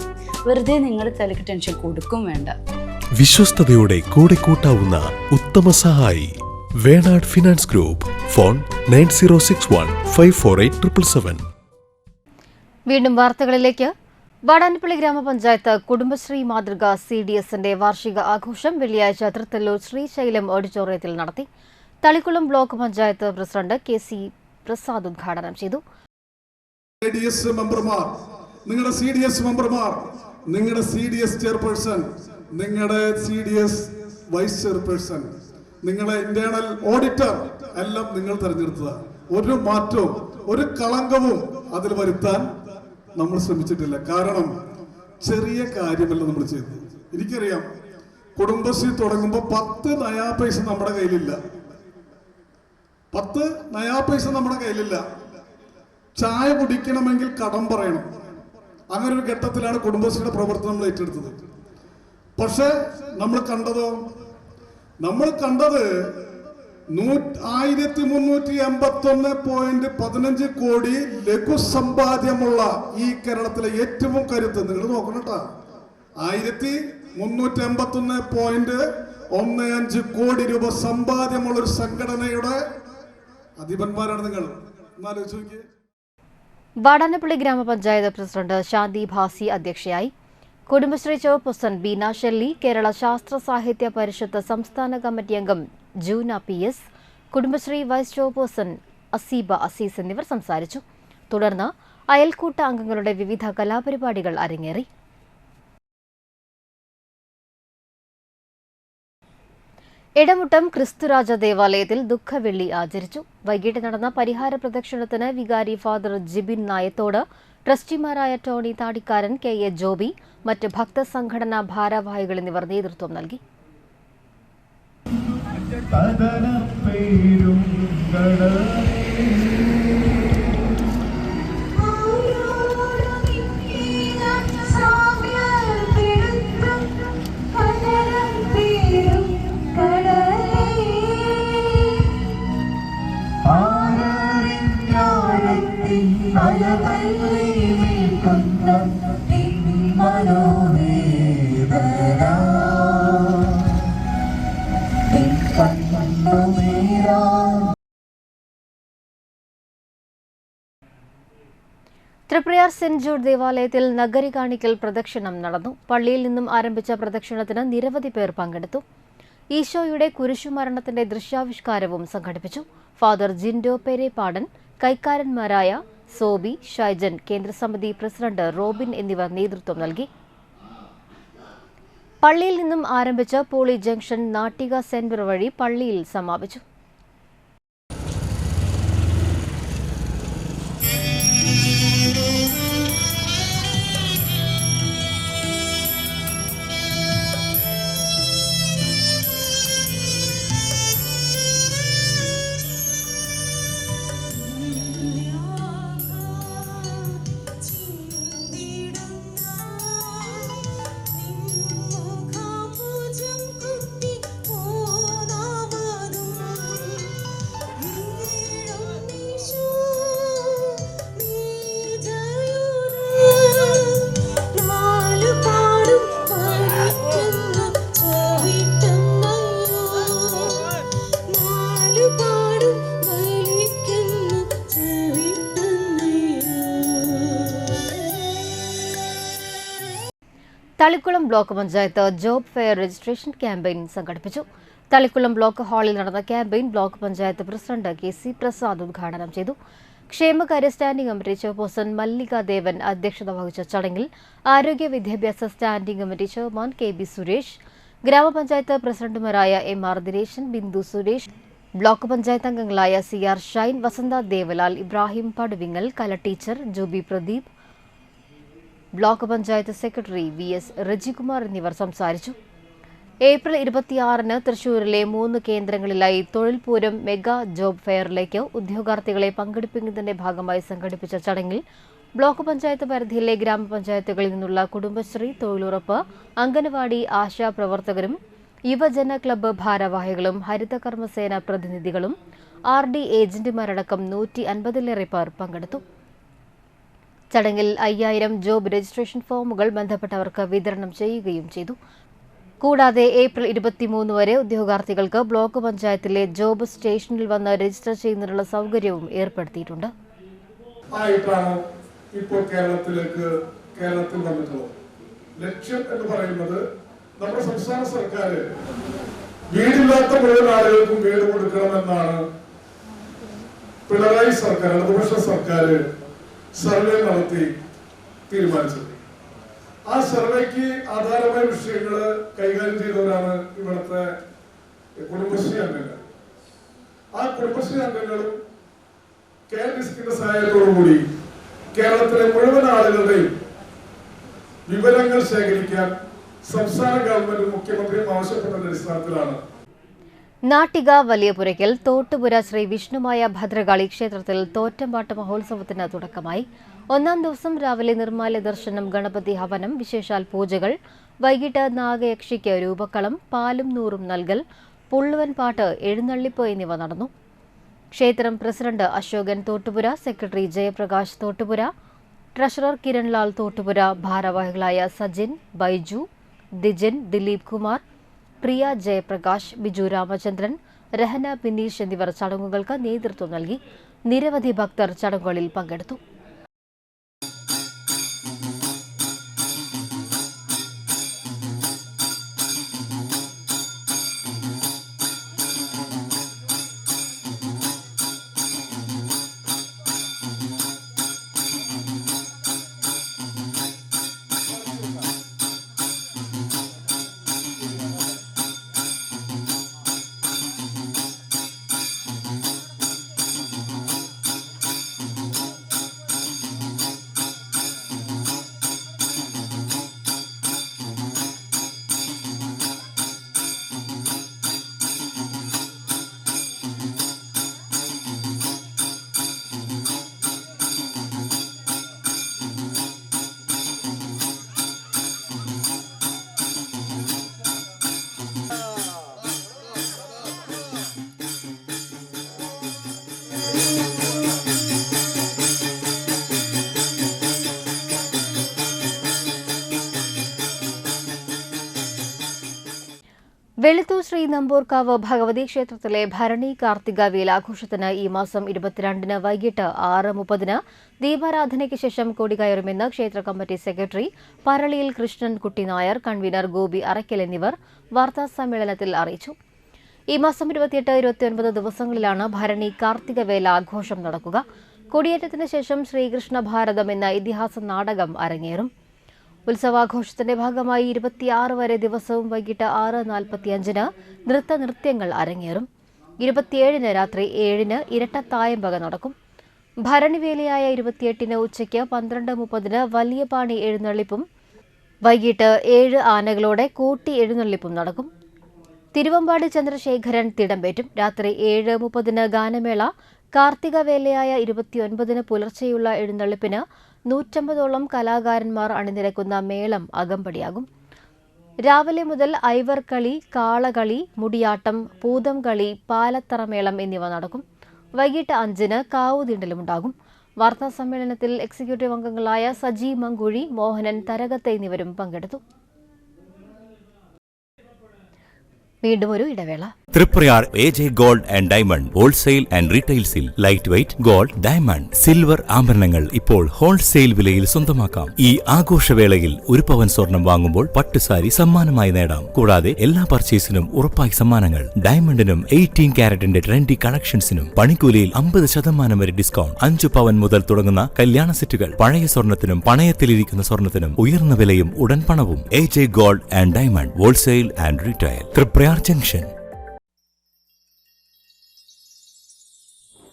വെറുതെ നിങ്ങളുടെ തലക്ക് ടെൻഷൻ കൊടുക്കും വേണ്ട. വിശ്വസ്തയോടെ കൂടെ കൂട്ടാവുന്ന ഉത്തമ സഹായി വേണാട് ഫിനാൻസ് ഗ്രൂപ്പ്. ഫോൺ 9061548777. വീണ്ടും വാർത്തകളിലേക്ക്. വാടാനപ്പള്ളി ഗ്രാമപഞ്ചായത്ത് കുടുംബശ്രീ മാതൃക CDSന്റെ വാർഷിക ആഘോഷം വെള്ളിയാഴ്ച തൃത്തല്ലൂർ ശ്രീശൈലം ഓഡിറ്റോറിയത്തിൽ നടത്തി. Thalikkulam block panchayat president KC Prasad ഉദ്ഘാടനം ചെയ്തു. നിങ്ങളുടെ CDS മെമ്പർമാർ, നിങ്ങളുടെ CDS ചെയർപേഴ്സൺ, നിങ്ങളുടെ CDS വൈസ് ചെയർപേഴ്സൺ, നിങ്ങളെ ഇന്റേണൽ ഓഡിറ്റർ എല്ലാം നിങ്ങൾ തെരഞ്ഞെടുത്തത്. ഒരു മാറ്റവും ഒരു കളങ്കവും അതിൽ വരുത്താൻ നമ്മൾ ശ്രമിച്ചിട്ടില്ല. കാരണം ചെറിയ കാര്യമല്ല നമ്മൾ ചെയ്തത്. എനിക്കറിയാം, കുടുംബശ്രീ തുടങ്ങുമ്പോൾ 10 നയാ പൈസ നമ്മുടെ കയ്യിലില്ല. 10 നയാ പൈസ നമ്മുടെ കയ്യിലില്ല. ചായ കുടിക്കണമെങ്കിൽ കടം പറയണം. അങ്ങനെ ഒരു ഘട്ടത്തിലാണ് കുടുംബശ്രീയുടെ പ്രവർത്തനം നമ്മൾ ഏറ്റെടുത്തത്. പക്ഷെ നമ്മൾ കണ്ടത് 1381.15 കോടി ലഘു സമ്പാദ്യമുള്ള ഈ കേരളത്തിലെ ഏറ്റവും കരുത്ത് നിങ്ങൾ നോക്കണം കേട്ടോ. 1381.15 കോടി രൂപ സമ്പാദ്യമുള്ള ഒരു സംഘടനയുടെ അധിപന്മാരാണ് നിങ്ങൾ. എന്നാലോചിച്ച് നോക്കിയേ. വാടാനപ്പള്ളി ഗ്രാമപഞ്ചായത്ത് പ്രസിഡന്റ് ശാന്തി ഭാസി അധ്യക്ഷയായി. കുടുംബശ്രീ ചെയർപേഴ്സൺ ബീന ഷെല്ലി, കേരള ശാസ്ത്ര സാഹിത്യ പരിഷത്ത് സംസ്ഥാന കമ്മിറ്റി അംഗം Juna PS, Kudumbashree vice chairperson Aseeba Azeez എന്നിവർ സംസാരിച്ചു. തുടർന്ന് അയൽക്കൂട്ട അംഗങ്ങളുടെ വിവിധ കലാപരിപാടികൾ അരങ്ങേറി. ഇടമുട്ടം ക്രിസ്തുരാജ ദേവാലയത്തിൽ ദുഃഖവെള്ളി ആചരിച്ചു. വൈകിട്ട് നടന്ന പരിഹാര പ്രദക്ഷിണത്തിന് വികാരി ഫാദർ ജിബിൻ നായത്തോട്, ട്രസ്റ്റിമാരായ ടോണി താടിക്കാരൻ, KA ജോബി, മറ്റ് ഭക്തസംഘടനാ ഭാരവാഹികൾ എന്നിവർ നേതൃത്വം നൽകി. തൃപ്രയാർ സെന്റ് ജൂഡ് ദേവാലയത്തിൽ നഗരി കാണിക്കൽ പ്രദക്ഷിണം നടന്നു. പള്ളിയിൽ നിന്നും ആരംഭിച്ച പ്രദക്ഷിണത്തിന് നിരവധി പേർ പങ്കെടുത്തു. ഈശോയുടെ കുരിശുമരണത്തിന്റെ ദൃശ്യാവിഷ്കാരവും സംഘടിപ്പിച്ചു. ഫാദർ ജിൻഡോ പെരേപ്പാടൻ, കൈക്കാരന്മാരായ സോബി, ഷൈജൻ, കേന്ദ്രസമിതി പ്രസിഡന്റ് റോബിൻ എന്നിവർ നേതൃത്വം നൽകി. പള്ളിയിൽ നിന്നും ആരംഭിച്ച പോളി ജംഗ്ഷൻ നാട്ടിക സെന്റർ വഴി പള്ളിയിൽ സമാപിച്ചു. Thalikkulam block panchayat job fair registration campaign സംഘടിപ്പിച്ചു. തളിക്കുളം ബ്ലോക്ക് ഹാളിൽ നടന്ന campaign block panchayat president KC Prasad ഉദ്ഘാടനം ചെയ്തു. ക്ഷേമകാര്യ standing committee chairperson Mallika Devan അധ്യക്ഷത വഹിച്ച ചടങ്ങിൽ ആരോഗ്യ വിദ്യാഭ്യാസ standing committee chairman KB Suresh, grama panchayat പ്രസിഡന്റുമാരായ MR ദിനേശൻ, ബിന്ദു സുരേഷ്, ബ്ലോക്ക് പഞ്ചായത്ത് അംഗങ്ങളായ CR Shine, Vasantha Devalal, Ibrahim Paduvingal, Kala teacher, Joby Pradeep, block panchayat secretary VS Rajikumar എന്നിവർ സംസാരിച്ചു. ഏപ്രിൽ 26-ന് തൃശൂരിലെ 3 കേന്ദ്രങ്ങളിലായി തൊഴിൽ പൂരം മെഗാ ജോബ് ഫെയറിലേക്ക് ഉദ്യോഗാർത്ഥികളെ പങ്കെടുപ്പിക്കുന്നതിന്റെ ഭാഗമായി സംഘടിപ്പിച്ച ചടങ്ങിൽ ബ്ലോക്ക് പഞ്ചായത്ത് പരിധിയിലെ ഗ്രാമപഞ്ചായത്തുകളിൽ നിന്നുള്ള കുടുംബശ്രീ, തൊഴിലുറപ്പ്, അംഗനവാടി ആശാ പ്രവർത്തകരും, യുവജന ക്ലബ്ബ് ഭാരവാഹികളും, ഹരിത കർമ്മസേന പ്രതിനിധികളും, RD ഏജന്റുമാരടക്കം 150-ലേറെ പേർ പങ്കെടുത്തു. ചടങ്ങിൽ 5000 ജോബ് രജിസ്ട്രേഷൻ ഫോമുകൾ ബന്ധപ്പെട്ടവർക്ക് വിതരണം ചെയ്യുകയും ചെയ്തു. കൂടാതെ ഏപ്രിൽ 23 വരെ ഉദ്യോഗാർത്ഥികൾക്ക് ബ്ലോക്ക് പഞ്ചായത്തിലെ ജോബ് സ്റ്റേഷനിൽ വന്ന് രജിസ്റ്റർ ചെയ്യുന്നതിനുള്ള സൗകര്യവും ഏർപ്പെടുത്തിയിട്ടുണ്ട്. ഇപ്പോൾ കേരളത്തിൽ വന്നിട്ടുള്ളത് ലക്ഷ്യം എന്ന് പറയുന്നത് നമ്മുടെ സംസ്ഥാന സർക്കാർ വീടില്ലാത്ത മുഴുവൻ ആളുകൾക്കും വീട് കൊടുക്കണമെന്നാണ് പിണറായി സർക്കാർ, ഇടതുപക്ഷ സർക്കാർ സർവേ നടത്തി തീരുമാനിച്ചത്. ആ സർവേക്ക് ആധാരമായ വിഷയങ്ങൾ കൈകാര്യം ചെയ്തവരാണ് ഇവിടുത്തെ കുടുംബശ്രീ അംഗങ്ങൾ. ആ കുടുംബശ്രീ അംഗങ്ങളും KDSCയുടെ സഹായത്തോടുകൂടി കേരളത്തിലെ മുഴുവൻ ആളുകളുടെയും വിവരങ്ങൾ ശേഖരിക്കാൻ സംസ്ഥാന ഗവൺമെന്റും മുഖ്യമന്ത്രിയും ആവശ്യപ്പെട്ടതിന്റെ അടിസ്ഥാനത്തിലാണ് നാട്ടിക വലിയപുരയ്ക്കൽ തോട്ടുപുര ശ്രീ വിഷ്ണുമായ ഭദ്രകാളി ക്ഷേത്രത്തിൽ തോറ്റംപാട്ട് മഹോത്സവത്തിന് തുടക്കമായി. 1-ാം ദിവസം രാവിലെ നിർമ്മാല്യ ദർശനം, ഗണപതി ഹവനം, വിശേഷാൽ പൂജകൾ, വൈകിട്ട് നാഗയക്ഷിക്ക് രൂപക്കളം, പാലും നൂറും നൽകൽ, പുള്ളുവൻ പാട്ട്, എഴുന്നള്ളിപ്പ് എന്നിവ നടന്നു. ക്ഷേത്രം president Ashokan Thottupura, secretary Jayaprakash Thottupura, treasurer Kiranlal Thottupura, ഭാരവാഹികളായ സജിൻ, ബൈജു, ദിജൻ, ദിലീപ് കുമാർ, പ്രിയ ജയപ്രകാശ്, ബിജു രാമചന്ദ്രൻ, രഹന ബിനീഷ് എന്നിവർ ചടങ്ങുകൾക്ക് നേതൃത്വം നൽകി. നിരവധി ഭക്തർ ചടങ്ങുകളിൽ പങ്കെടുത്തു. വെളുത്തൂർ ശ്രീ നമ്പൂർക്കാവ് ഭഗവതി ക്ഷേത്രത്തിലെ ഭരണി കാർത്തിക വേലാഘോഷത്തിന് ഈ മാസം 22-ന് വൈകിട്ട് 6:30-ന് ദീപാരാധനയ്ക്ക് ശേഷം കൊടികയറുമെന്ന് ക്ഷേത്ര committee secretary Paraliyil Krishnankutty Nair, convener Gopi Arakkal എന്നിവർ വാർത്താസമ്മേളനത്തിൽ അറിയിച്ചു. ഈ മാസം 28, 29 ദിവസങ്ങളിലാണ് ഭരണി കാർത്തിക വേല ആഘോഷം നടക്കുക. കൊടിയേറ്റത്തിന് ശേഷം ശ്രീകൃഷ്ണ ഭാരതം എന്ന ഇതിഹാസ നാടകം അരങ്ങേറും. ഉത്സവാഘോഷത്തിന്റെ ഭാഗമായി 26 വരെ ദിവസവും വൈകിട്ട് 6:45-ന് നൃത്യങ്ങൾ അരങ്ങേറും. 27-ന് രാത്രി 7-ന് ഇരട്ടത്തായമ്പക നടക്കും. ഭരണിവേലയായ 28-ന് ഉച്ചയ്ക്ക് 12:30-ന് വലിയ പാണി എഴുന്നള്ളിപ്പും വൈകിട്ട് 7 ആനകളോടെ കൂട്ടി എഴുന്നള്ളിപ്പും നടക്കും. തിരുവമ്പാടി ചന്ദ്രശേഖരൻ തിടമ്പേറ്റും. രാത്രി 7:30-ന് ഗാനമേള. കാർത്തിക വേലയായ 29-ന് പുലർച്ചെയുള്ള എഴുന്നള്ളിപ്പിന് 150ഓളം കലാകാരന്മാർ അണിനിരക്കുന്ന മേളം അകമ്പടിയാകും. രാവിലെ മുതൽ ഐവർകളി, കാളകളി, മുടിയാട്ടം, പൂതം കളി, പാലത്തറമേളം എന്നിവ നടക്കും. വൈകിട്ട് 5-ന് കാവുതീണ്ടലുമുണ്ടാകും. വാർത്താസമ്മേളനത്തിൽ എക്സിക്യൂട്ടീവ് അംഗങ്ങളായ സജി മങ്കുഴി, മോഹനൻ തരകത്ത് എന്നിവരും പങ്കെടുത്തു. വീണ്ടും ഒരു ഇടവേള. Triprayar AJ Gold and Diamond wholesale and റീറ്റെയിൽസിൽ light weight gold, diamond, silver ആഭരണങ്ങൾ ഇപ്പോൾ ഹോൾസെയിൽ വിലയിൽ സ്വന്തമാക്കാം. ഈ ആഘോഷവേളയിൽ 1 പവൻ സ്വർണം വാങ്ങുമ്പോൾ പട്ടുസാരി സമ്മാനമായി നേടാം. കൂടാതെ എല്ലാ പർച്ചേസിനും ഉറപ്പായി സമ്മാനങ്ങൾ. ഡയമണ്ടിനും 18 കാരറ്റിന്റെ ട്രെൻഡി കളക്ഷൻസിനും പണിക്കൂലിയിൽ 50% വരെ ഡിസ്കൗണ്ട്. 5 പവൻ മുതൽ തുടങ്ങുന്ന കല്യാണ സെറ്റുകൾ. പഴയ സ്വർണത്തിനും പണയത്തിലിരിക്കുന്ന സ്വർണത്തിനും ഉയർന്ന വിലയും ഉടൻ പണവും. AJ Gold and Diamond wholesale and retail, Triprayar junction.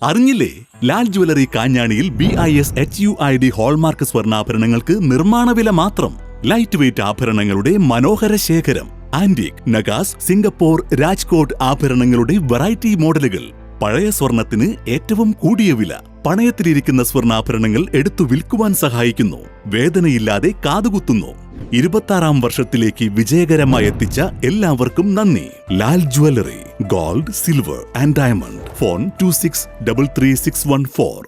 അറിഞ്ഞില്ലേ, ലാൽ ജ്വല്ലറി കാഞ്ഞാണിയിൽ BIS HUID ഹോൾമാർക്ക് സ്വർണ്ണാഭരണങ്ങൾക്ക് നിർമ്മാണ വില മാത്രം. ലൈറ്റ് വെയ്റ്റ് ആഭരണങ്ങളുടെ മനോഹര ശേഖരം. ആന്റിക്, നഗാസ്, സിംഗപ്പൂർ, രാജ്കോട്ട് ആഭരണങ്ങളുടെ വെറൈറ്റി മോഡലുകൾ. പഴയ സ്വർണത്തിന് ഏറ്റവും കൂടിയ വില. പണയത്തിലിരിക്കുന്ന സ്വർണ്ണാഭരണങ്ങൾ എടുത്തു വിൽക്കുവാൻ സഹായിക്കുന്നു. വേദനയില്ലാതെ കാതുകുത്തുന്നു. 26ാം വർഷത്തിലേക്ക് വിജയകരമായി എത്തിച്ച എല്ലാവർക്കും നന്ദി. Lal jewellery, gold, silver and diamond. Phone 26333614.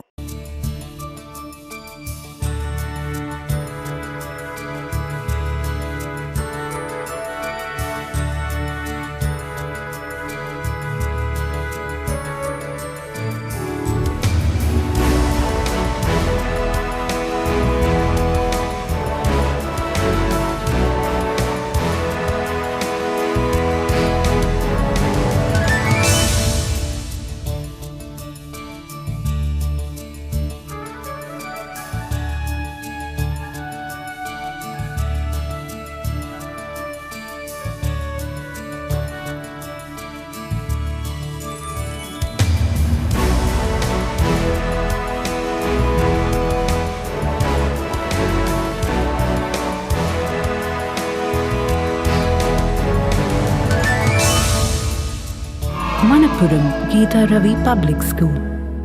Manappuram Geeta Ravi Public School,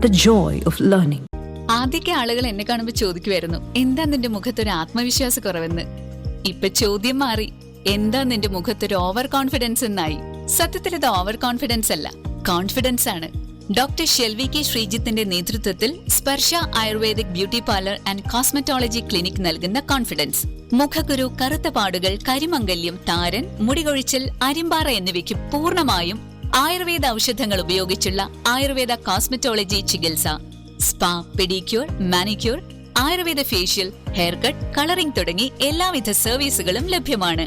the joy of learning. ആദ്യമൊക്കെ ആളുകൾ എന്നെ കാണുമ്പോൾ ചോദിക്കുമായിരുന്നു, എന്താ നിന്റെ മുഖത്തൊരു ആത്മവിശ്വാസ കുറവെന്ന്. ഇപ്പൊ ചോദ്യം മാറി, എന്താ നിന്റെ മുഖത്തൊരു ഓവർ കോൺഫിഡൻസ് എന്നായി. സത്യത്തിൽ ഇത് ഓവർ കോൺഫിഡൻസ് അല്ല, കോൺഫിഡൻസ് ആണ്. ഡോക്ടർ ഷെൽവി കെ ശ്രീജിത്തിന്റെ നേതൃത്വത്തിൽ Sparsha ayurvedic beauty parlour and cosmetology clinic നൽകുന്ന കോൺഫിഡൻസ്. മുഖക്കുരു, കറുത്ത പാടുകൾ, കരിമംഗല്യം, താരൻ, മുടികൊഴിച്ചിൽ, അരിമ്പാറ എന്നിവയ്ക്ക് പൂർണ്ണമായും ആയുർവേദ ഔഷധങ്ങൾ ഉപയോഗിച്ചുള്ള ആയുർവേദ കോസ്മെറ്റോളജി ചികിത്സ. Spa, pedicure, manicure, Ayurveda facial, hair cut, colouring തുടങ്ങി എല്ലാവിധ സർവീസുകളും ലഭ്യമാണ്.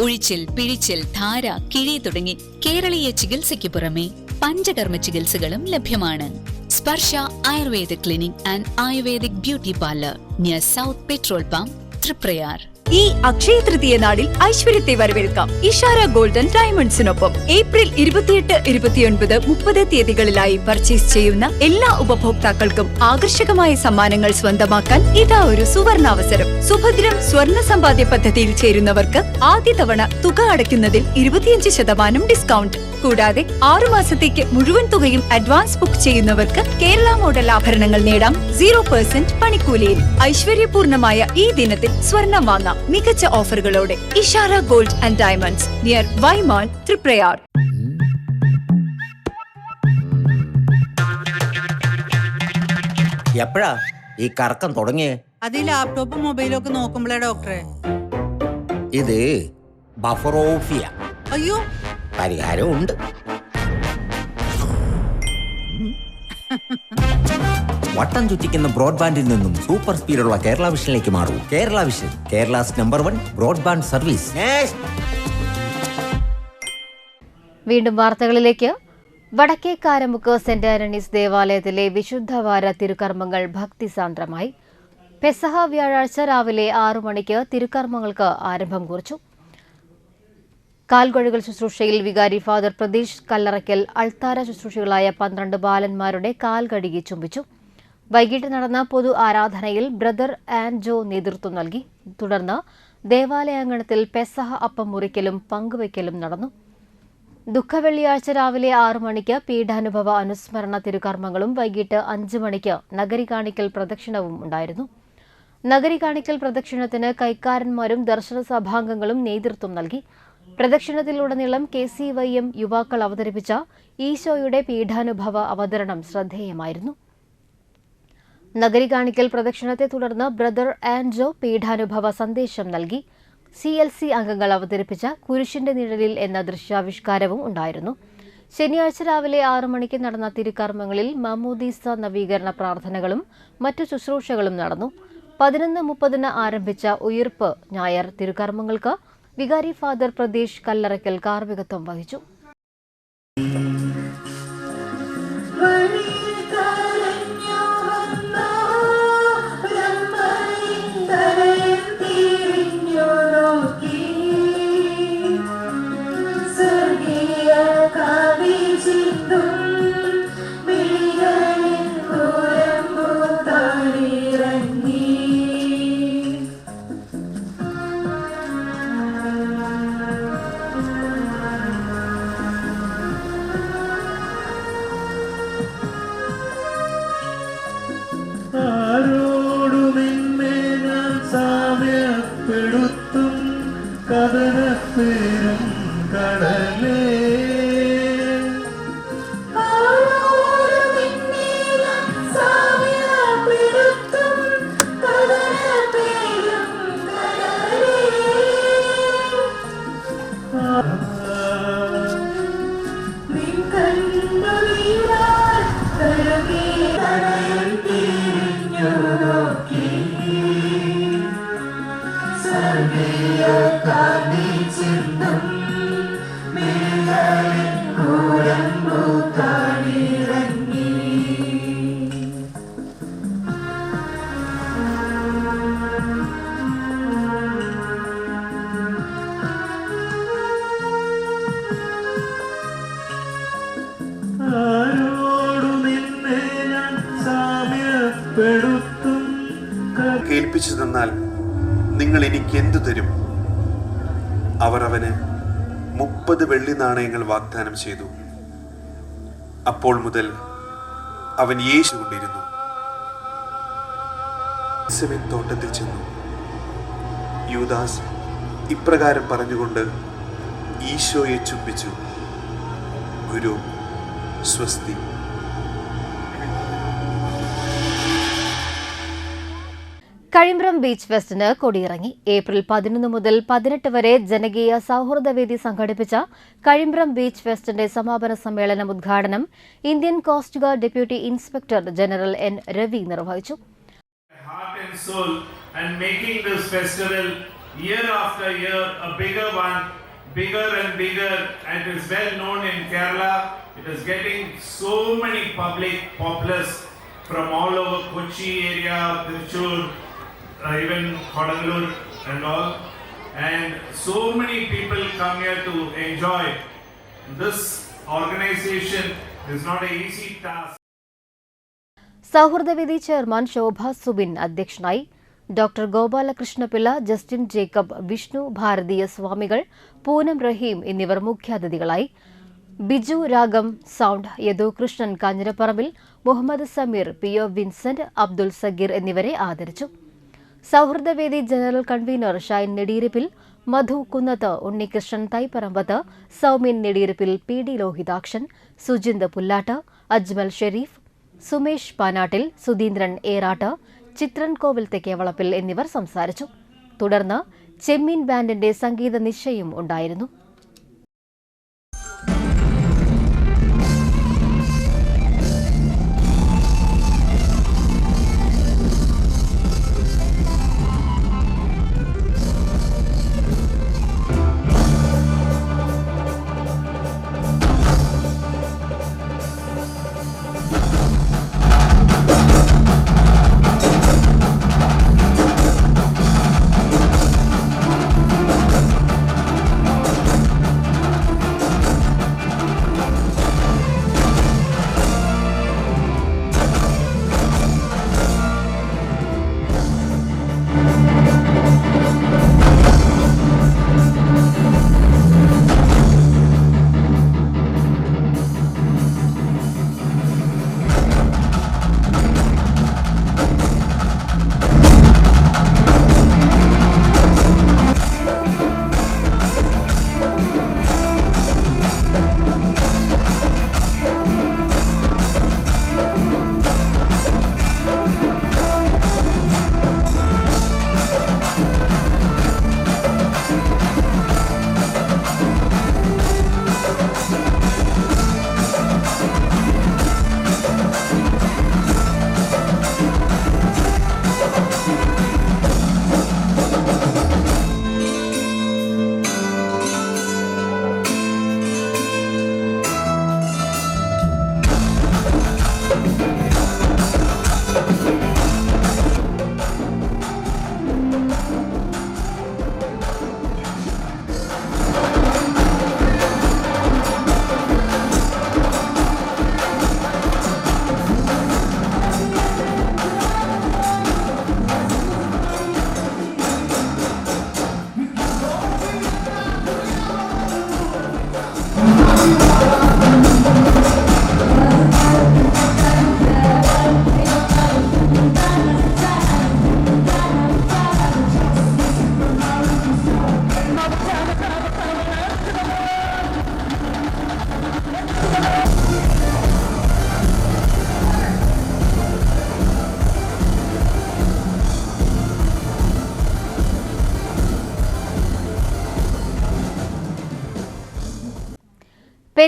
ഉഴിച്ചിൽ, പിഴിച്ചിൽ, ധാര, കിഴി തുടങ്ങി കേരളീയ ചികിത്സയ്ക്ക് പുറമെ പഞ്ചകർമ്മ ചികിത്സകളും ലഭ്യമാണ്. Sparsha Ayurveda clinic and Ayurvedic beauty parlour near south petrol pump, Triprayar. ഈ അക്ഷയ തൃതീയ നാളിൽ ഐശ്വര്യത്തെ വരവേൽക്കാം ഇഷാര ഗോൾഡൻ ഡയമണ്ട്സിനൊപ്പം. ഏപ്രിൽ 28, 29, 30 തീയതികളിലായി പർച്ചേസ് ചെയ്യുന്ന എല്ലാ ഉപഭോക്താക്കൾക്കും ആകർഷകമായ സമ്മാനങ്ങൾ സ്വന്തമാക്കാൻ ഇതാ ഒരു സുവർണാവസരം. സുഭദ്രം സ്വർണ്ണ സമ്പാദ്യ പദ്ധതിയിൽ ചേരുന്നവർക്ക് ആദ്യ തവണ തുക അടയ്ക്കുന്നതിൽ 25% ഡിസ്കൗണ്ട്. കൂടാതെ 6 മാസത്തേക്ക് മുഴുവൻ തുകയും അഡ്വാൻസ് ബുക്ക് ചെയ്യുന്നവർക്ക് കേരള മോഡൽ ആഭരണങ്ങൾ നേടാം 0% പണിക്കൂലിയിൽ. ഐശ്വര്യപൂർണമായ ഈ ദിനത്തിൽ സ്വർണം വാങ്ങാം മികച്ച ഓഫറുകളോടെ. Ishara gold and diamonds near Y Mall, Triprayar. എപ്പോഴാ ഈ കറക്കം തുടങ്ങിയേ? അത് ലാപ്ടോപ്പും മൊബൈലും ഒക്കെ നോക്കുമ്പോഴേ ഡോക്ടറെ. ഇത് ബഫറോഫിയ. അയ്യോ, പരിഹാരം ഉണ്ട്. വട്ടം ചുറ്റിക്കുന്ന ബ്രോഡ്ബാൻഡിൽ നിന്നും സൂപ്പർ സ്പീഡുള്ള കേരള വിഷനിലേക്ക് മാറൂ. Kerala vision, Kerala's #1 broadband service. വീണ്ടും വാർത്തകളിലേക്ക്. വടക്കേക്കാരമുക്ക് സെന്റ് ആന്റണീസ് ദേവാലയത്തിലെ വിശുദ്ധവാര തിരുക്കർമ്മങ്ങൾ ഭക്തിസാന്ദ്രമായി. പെസഹ വ്യാഴാഴ്ച രാവിലെ 6 മണിക്ക് തിരുക്കർമ്മങ്ങൾക്ക് ആരംഭം കുറിച്ചു. കാൽകഴുകൽ ശുശ്രൂഷയിൽ വികാരി ഫാദർ പ്രതീഷ് കല്ലറയ്ക്കൽ അൾത്താര ശുശ്രൂഷകളായ 12 ബാലന്മാരുടെ കാൽ കഴുകി ചുംബിച്ചു. വൈകിട്ട് നടന്ന പൊതു ആരാധനയിൽ ബ്രദർ ആൻജോ നേതൃത്വം നൽകി. തുടർന്ന് ദേവാലയാങ്കണത്തിൽ പെസഹ അപ്പം മുറിക്കലും പങ്കുവയ്ക്കലും നടന്നു. ദുഃഖവെള്ളിയാഴ്ച രാവിലെ 6 മണിക്ക് പീഠാനുഭവ അനുസ്മരണ തിരുകർമ്മങ്ങളും വൈകിട്ട് 5 മണിക്ക് നഗരി കാണിക്കൽ പ്രദക്ഷിണവും ഉണ്ടായിരുന്നു. നഗരി കാണിക്കൽ പ്രദക്ഷിണത്തിന് കൈക്കാരന്മാരും ദർശന സഭാംഗങ്ങളും നേതൃത്വം നൽകി. പ്രദക്ഷിണത്തിലുടനീളം KCYM യുവാക്കൾ അവതരിപ്പിച്ച ഈശോയുടെ പീഠാനുഭവ അവതരണം ശ്രദ്ധേയമായിരുന്നു. നഗരി കാണിക്കൽ പ്രദക്ഷിണത്തെ തുടർന്ന് ബ്രദർ ആൻജോ പീഠാനുഭവ സന്ദേശം നൽകി. CLC അംഗങ്ങൾ അവതരിപ്പിച്ച കുരിശിന്റെ നിഴലിൽ എന്ന ദൃശ്യാവിഷ്കാരവും ഉണ്ടായിരുന്നു. ശനിയാഴ്ച രാവിലെ 6 മണിക്ക് നടന്ന തിരുക്കർമ്മങ്ങളിൽ മാമോദീസ നവീകരണ പ്രാർത്ഥനകളും മറ്റു ശുശ്രൂഷകളും നടന്നു. 11:30 ആരംഭിച്ച ഉയിർപ്പ് ഞായർ തിരുക്കർമ്മങ്ങൾക്ക് വികാരി ഫാദർ പ്രദേശ് കല്ലറയ്ക്കൽ കാർമ്മികത്വം വഹിച്ചു. കേൾപ്പിച്ചു തന്നാൽ നിങ്ങൾ എനിക്ക് എന്തു തരും? അവർ അവന് 30 വെള്ളി നാണയങ്ങൾ വാഗ്ദാനം ചെയ്തു. അപ്പോൾ മുതൽ അവൻ യേശു കൊണ്ടിരുന്നു. തോട്ടത്തിൽ ചെന്നു. യൂദാസ് ഇപ്രകാരം പറഞ്ഞുകൊണ്ട് ഈശോയെ ചുംബിച്ചു. ഗുരു, സ്വസ്തി. കഴിമ്പ്രം ബീച്ച് ഫെസ്റ്റിന് കൊടിയിറങ്ങി. ഏപ്രിൽ 11 മുതൽ 18 വരെ ജനകീയ സൗഹൃദവേദി സംഘടിപ്പിച്ച കഴിമ്പ്രം ബീച്ച് ഫെസ്റ്റിന്റെ സമാപന സമ്മേളനം ഉദ്ഘാടനം Indian coast guard deputy inspector general N Ravi നിർവഹിച്ചു. Bigger and bigger, and it is well known in Kerala. It is getting so many public populace from all over Kochi area, Tiruchur, even Kodangallur and all, and so many people come here to enjoy. This organization is not an easy task. സൗഹൃദവേദി chairman Shobha Subin അധ്യക്ഷനായി. Doctor Gopalakrishnapillai, Justin Jacob, Vishnu Bharatiya Swamikal, Poonam Rahim എന്നിവർ മുഖ്യാതിഥികളായി. Biju Ragam sound, Yadukrishnan Kanjirapparambil, Muhammad Sameer, P O. Vincent, Abdul Sageer എന്നിവരെ ആദരിച്ചു. Sauhrudavedi general convener Shine Nediyiruppil, Madhu Kunnath, Unnikrishnan Thaipparambath, Saumyan Nediyiruppil, P D. Lohithakshan, Sujinth Pullat, Ajmal Sharif, Sumesh Panattil, Sudheendran Erat, Chithran Kovil Thekkevalappil എന്നിവർ സംസാരിച്ചു. തുടർന്ന് ചെമ്മീൻ ബാൻഡിന്റെ സംഗീത നിശ്ചയം ഉണ്ടായിരുന്നു.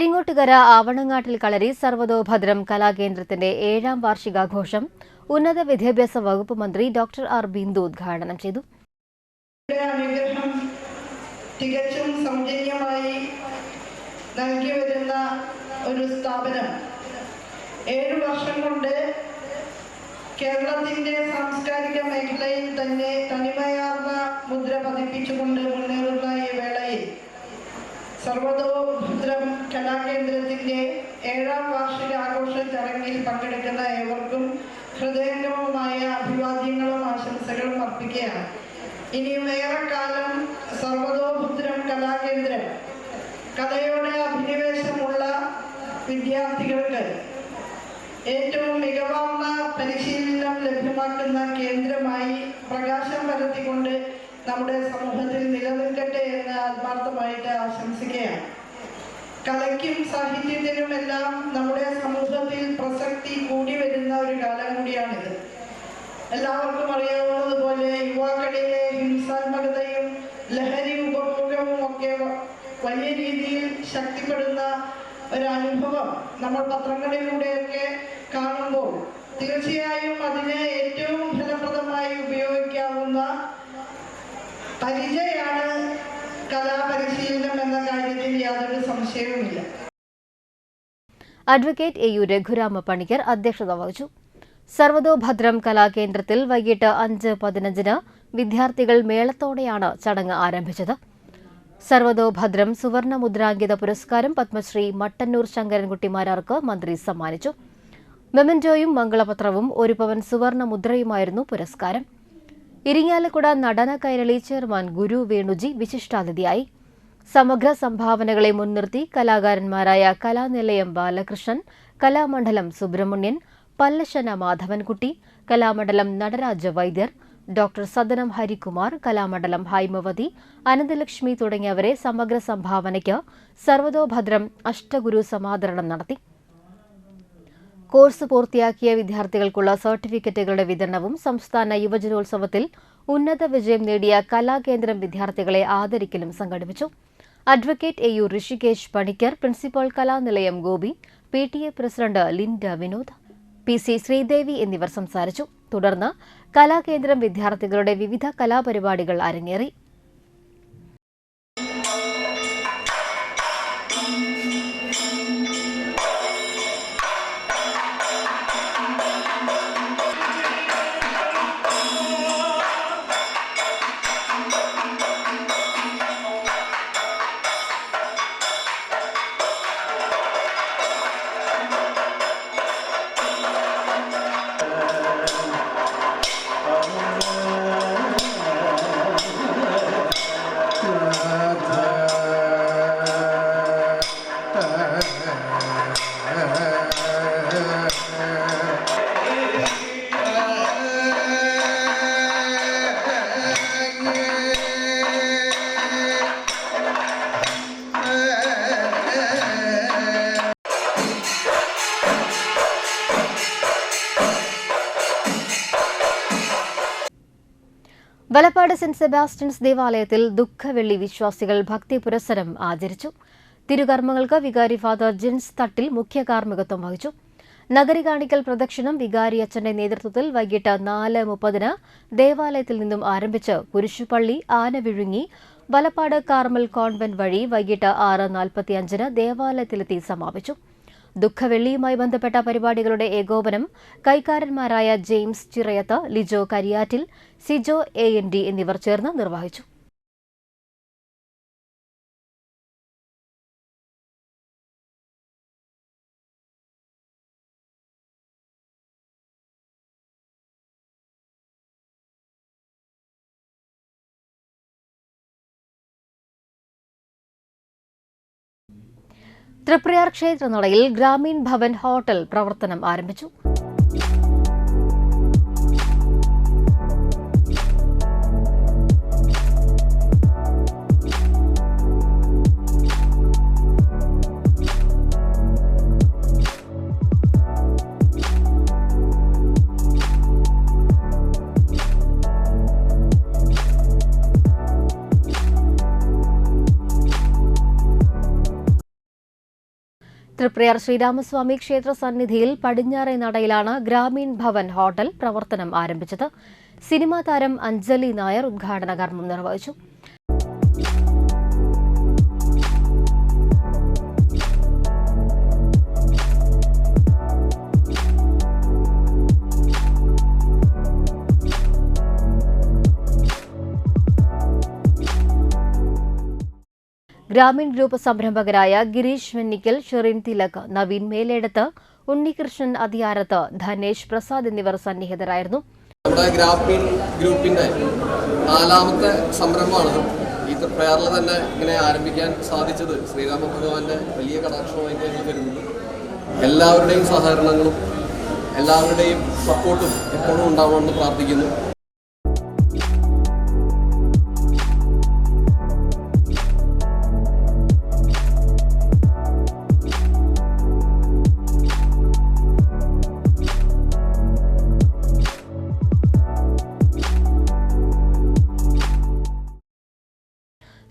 പെരിങ്ങോട്ടുകര ആവണങ്ങാട്ടിൽ കളരി സർവതോഭദ്രം കലാകേന്ദ്രത്തിന്റെ 7ാം വാർഷികാഘോഷം ഉന്നത വിദ്യാഭ്യാസ വകുപ്പ് മന്ത്രി ഡോക്ടർ ആർ ബിന്ദു ഉദ്ഘാടനം ചെയ്തു. അനുഗ്രഹം തികച്ചും സൗജന്യമായി നൽകി വരുന്ന ഒരു സ്ഥാപനം 7 വർഷം കൊണ്ട് കേരളത്തിന്റെ സാംസ്കാരിക മേഖലയിൽ തന്നെ തനിമയാർന്ന മുദ്ര പതിപ്പിച്ചുകൊണ്ട് മുന്നേറുന്ന ഈ വേളയിൽ സർവതോഭദ്രം കലാകേന്ദ്രത്തിന്റെ 7ാം വാർഷിക ആഘോഷ ചടങ്ങിൽ പങ്കെടുക്കുന്ന ഏവർക്കും ഹൃദയംഗമമായ അഭിവാദ്യങ്ങളും ആശംസകളും അർപ്പിക്കുകയാണ്. ഇനിയും ഏറെക്കാലം സർവതോഭദ്രം കലാകേന്ദ്രം കലയുടെ അഭിനിവേശമുള്ള വിദ്യാർത്ഥികൾക്ക് ഏറ്റവും മികവാർന്ന പരിശീലനം ലഭ്യമാക്കുന്ന കേന്ദ്രമായി പ്രകാശം പരത്തിക്കൊണ്ട് നമ്മുടെ സമൂഹത്തിൽ നിലനിൽക്കട്ടെ എന്ന് ആത്മാർത്ഥമായിട്ട് ആശംസിക്കുകയാണ്. കലയ്ക്കും സാഹിത്യത്തിനുമെല്ലാം നമ്മുടെ സമൂഹത്തിൽ പ്രസക്തി കൂടി വരുന്ന ഒരു കാലം കൂടിയാണിത്. എല്ലാവർക്കും അറിയാവുന്നതുപോലെ യുവാക്കളിലെ ഹിംസാത്മകതയും ലഹരി ഉപഭോഗവും ഒക്കെ വലിയ രീതിയിൽ ശക്തിപ്പെടുന്ന ഒരനുഭവം നമ്മൾ പത്രങ്ങളിലൂടെയൊക്കെ കാണുമ്പോൾ തീർച്ചയായും അതിനെ ഏറ്റവും ഫലപ്രദമായി ഉപയോഗിക്കാവുന്ന പരിചയമാണ് കലാപരിശീലനം എന്ന കാര്യത്തിൽ യാതൊരു സംശയവുമില്ല. അഡ്വക്കേറ്റ് AU രഘുരാമ പണിക്കർ അധ്യക്ഷത വഹിച്ചു. സർവതോഭദ്രം കലാകേന്ദ്രത്തിൽ വൈകിട്ട് 5:15 വിദ്യാർത്ഥികൾ മേളത്തോടെയാണ് ചടങ്ങ് ആരംഭിച്ചത്. സർവതോഭദ്രം സുവർണ മുദ്രാങ്കിത പുരസ്കാരം പത്മശ്രീ മട്ടന്നൂർ ശങ്കരൻകുട്ടിമാരാർക്ക് മന്ത്രി സമ്മാനിച്ചു. മെമന്റോയും മംഗളപത്രവും 1 പവൻ സുവർണ മുദ്രയുമായിരുന്നു പുരസ്കാരം. ഇരിങ്ങാലക്കുട നടന കൈരളി ചെയർമാൻ ഗുരു വേണുജി വിശിഷ്ടാതിഥിയായി. സമഗ്ര സംഭാവനകളെ മുൻനിർത്തി കലാകാരന്മാരായ കലാനിലയം ബാലകൃഷ്ണൻ, കലാമണ്ഡലം സുബ്രഹ്മണ്യൻ, പല്ലശന മാധവൻകുട്ടി, കലാമണ്ഡലം നടരാജ വൈദ്യർ, ഡോക്ടർ സദനം ഹരികുമാർ, കലാമണ്ഡലം ഹൈമവതി, അനന്തലക്ഷ്മി തുടങ്ങിയവരെ സമഗ്ര സംഭാവനയ്ക്ക് സർവതോഭദ്രം അഷ്ടഗുരു സമാദരണം നടത്തി. കോഴ്സ് പൂർത്തിയാക്കിയ വിദ്യാർത്ഥികൾക്കുള്ള സർട്ടിഫിക്കറ്റുകളുടെ വിതരണവും സംസ്ഥാന യുവജനോത്സവത്തിൽ ഉന്നത വിജയം നേടിയ കലാകേന്ദ്രം വിദ്യാർത്ഥികളെ ആദരിക്കലും സംഘടിപ്പിച്ചു. Advocate AU Rishikesh Panicker, principal Kalanilayam Gopi, PTA president Linda Vinod, PC Sreedevi എന്നിവർ സംസാരിച്ചു. തുടർന്ന് കലാകേന്ദ്രം വിദ്യാർത്ഥികളുടെ വിവിധ കലാപരിപാടികൾ അരങ്ങേറി. വലപ്പാട് സെന്റ് സെബാസ്റ്റ്യൻസ് ദേവാലയത്തിൽ ദുഃഖവെള്ളി വിശ്വാസികൾ ഭക്തി പുരസ്സരം ആചരിച്ചു. തിരുകർമ്മങ്ങൾക്ക് വികാരി ഫാദർ ജിൻസ് തട്ടിൽ മുഖ്യ കാർമ്മികത്വം വഹിച്ചു. നഗരി കാണിക്കൽ പ്രദക്ഷിണം വികാരിയച്ഛന്റെ നേതൃത്വത്തിൽ വൈകിട്ട് 4:30 ദേവാലയത്തിൽ നിന്നും ആരംഭിച്ച് കുരിശുപള്ളി, ആനവിഴുങ്ങി, വലപ്പാട് കാർമൽ കോൺവെന്റ് വഴി വൈകിട്ട് 6:45 ദേവാലയത്തിലെത്തി സമാപിച്ചു. ദുഃഖവെള്ളിയുമായി ബന്ധപ്പെട്ട പരിപാടികളുടെ ഏകോപനം കൈക്കാരന്മാരായ ജെയിംസ് ചിറയത്ത്, ലിജോ കരിയാറ്റിൽ, സിജോ AND എന്നിവർ ചേർന്ന് നിർവഹിച്ചു. തൃപ്രയാർ ക്ഷേത്രനടയിൽ ഗ്രാമീൺ ഭവൻ ഹോട്ടൽ പ്രവർത്തനം ആരംഭിച്ചു. തൃപ്രയാർ ശ്രീരാമസ്വാമി ക്ഷേത്ര സന്നിധിയിൽ പടിഞ്ഞാറേ നടയിലാണ് ഗ്രാമീൺ ഭവൻ ഹോട്ടൽ പ്രവർത്തനം ആരംഭിച്ചത്. സിനിമാ താരം അഞ്ജലി നായർ ഉദ്ഘാടന കർമ്മം നിർവഹിച്ചു. ഗ്രാമീൺ ഗ്രൂപ്പ് സംരംഭകരായ ഗിരീഷ് വെന്നിക്കൽ, ഷെറിൻ തിലക്, നവീൻ മേലേടത്ത്, ഉണ്ണികൃഷ്ണൻ അതിയാരത്ത്, ധനേഷ് പ്രസാദ് എന്നിവർ സന്നിഹിതരായിരുന്നു. നമ്മുടെ ഗ്രാമീൺ ഗ്രൂപ്പിന്റെ 4ാമത്തെ സംരംഭമാണ് ഈ തൃപ്രയാറിൽ തന്നെ ഇങ്ങനെ ആരംഭിക്കാൻ സാധിച്ചത്. ശ്രീരാമ ഭഗവാന്റെ വലിയ കടാക്ഷമായിട്ട് ഞങ്ങൾ കരുതുന്നു. എല്ലാവരുടെയും സഹകരണങ്ങളും എല്ലാവരുടെയും സപ്പോർട്ടും എപ്പോഴും ഉണ്ടാവണമെന്ന് പ്രാർത്ഥിക്കുന്നു.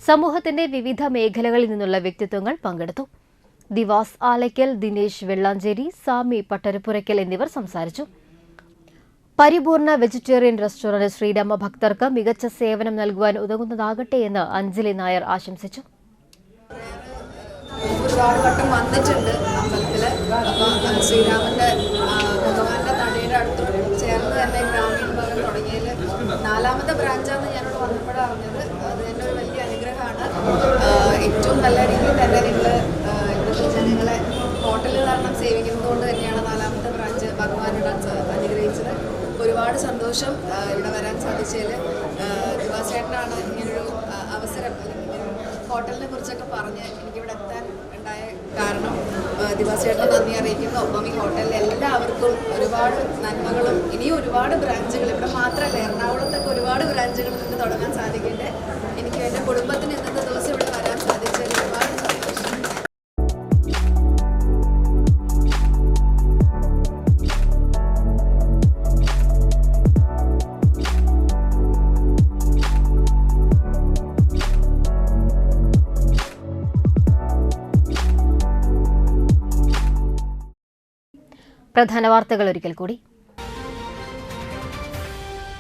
സമൂഹത്തിന്റെ വിവിധ മേഖലകളിൽ നിന്നുള്ള വ്യക്തിത്വങ്ങൾ പങ്കെടുത്തു. ദിവാസ് ആലയ്ക്കൽ, ദിനേശ് വെള്ളാഞ്ചേരി, സാമി പട്ടരപ്പുരയ്ക്കൽ എന്നിവർ സംസാരിച്ചു. പരിപൂർണ വെജിറ്റേറിയൻ റെസ്റ്റോറന്റ് ശ്രീരാമ ഭക്തർക്ക് മികച്ച സേവനം നൽകുവാൻ ഉതകുന്നതാകട്ടെ എന്ന് അഞ്ജലി നായർ ആശംസിച്ചു. ഒരുപാട് വട്ടം വന്നിട്ടുണ്ട് അമ്പലത്തില്. അപ്പം ശ്രീരാമന്റെ ഭഗവാന്റെ നടയുടെ അടുത്തോട് ചേർന്ന് തന്നെ ഗ്രാമീൺ ഭവൻ തുടങ്ങിയതിൽ 4ാമത്തെ ബ്രാഞ്ചാണെന്ന് ഞാനിവിടെ വന്നപ്പോഴാണ് അറിഞ്ഞത്. അത് തന്നെ ഒരു വലിയ അനുഗ്രഹമാണ്. ഏറ്റവും നല്ല രീതിയിൽ തന്നെ നിങ്ങൾ ഇവിടുത്തെ ജനങ്ങളെ ഹോട്ടലിൽ കാരണം സേവിക്കുന്നത് കൊണ്ട് തന്നെയാണ് 4ാമത്തെ ബ്രാഞ്ച് ഭഗവാനോട് അനുഗ്രഹിച്ചത്. ഒരുപാട് സന്തോഷം ഇവിടെ വരാൻ സാധിച്ചതിൽ. ദിവാസേട്ടനാണ് ഇങ്ങനൊരു അവസരം ഹോട്ടലിനെ കുറിച്ചൊക്കെ പറഞ്ഞ് എനിക്കിവിടെ എത്താൻ ഉണ്ടായ കാരണം. ദിവാസേട്ടനെ നന്ദി അറിയിക്കുന്നു. ഒപ്പം ഈ ഹോട്ടലിൽ എല്ലാവർക്കും ഒരുപാട് നന്മകളും ഇനിയും ഒരുപാട് ബ്രാഞ്ചുകൾ ഇവിടെ മാത്രമല്ല എറണാകുളത്തൊക്കെ ഒരുപാട് ബ്രാഞ്ചുകൾ നമുക്ക് തുടങ്ങാൻ സാധിക്കട്ടെ. എനിക്ക് എൻ്റെ കുടുംബത്തിന് ഇന്നത്തെ ദിവസം ഇവിടെ വരാൻ സാധിച്ചതിൽ ഒരുപാട് പ്രധാന വാർത്തകൾ ഒരിക്കൽ കൂടി.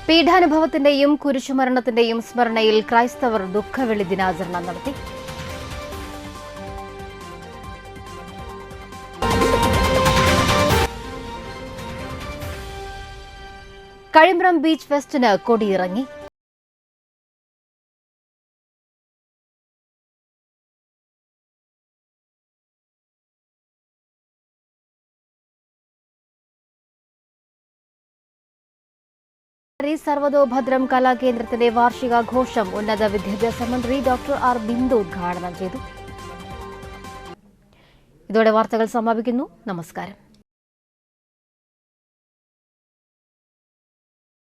പീഡാനുഭവത്തിന്റെയും കുരിശുമരണത്തിന്റെയും സ്മരണയിൽ ക്രൈസ്തവർ ദുഃഖവെള്ളി ദിനാചരണം നടത്തി. കഴിമ്പ്രം ബീച്ച് ഫെസ്റ്റിന് കൊടിയിറങ്ങി. സർവതോഭദ്രം കലാകേന്ദ്രത്തിന്റെ വാർഷികാഘോഷം ഉന്നത വിദ്യാഭ്യാസ മന്ത്രി ഡോക്ടർ ആർ ബിന്ദു ഉദ്ഘാടനം ചെയ്തു. ഇതോടെ വാർത്തകൾ സമാപിക്കുന്നു. നമസ്കാരം.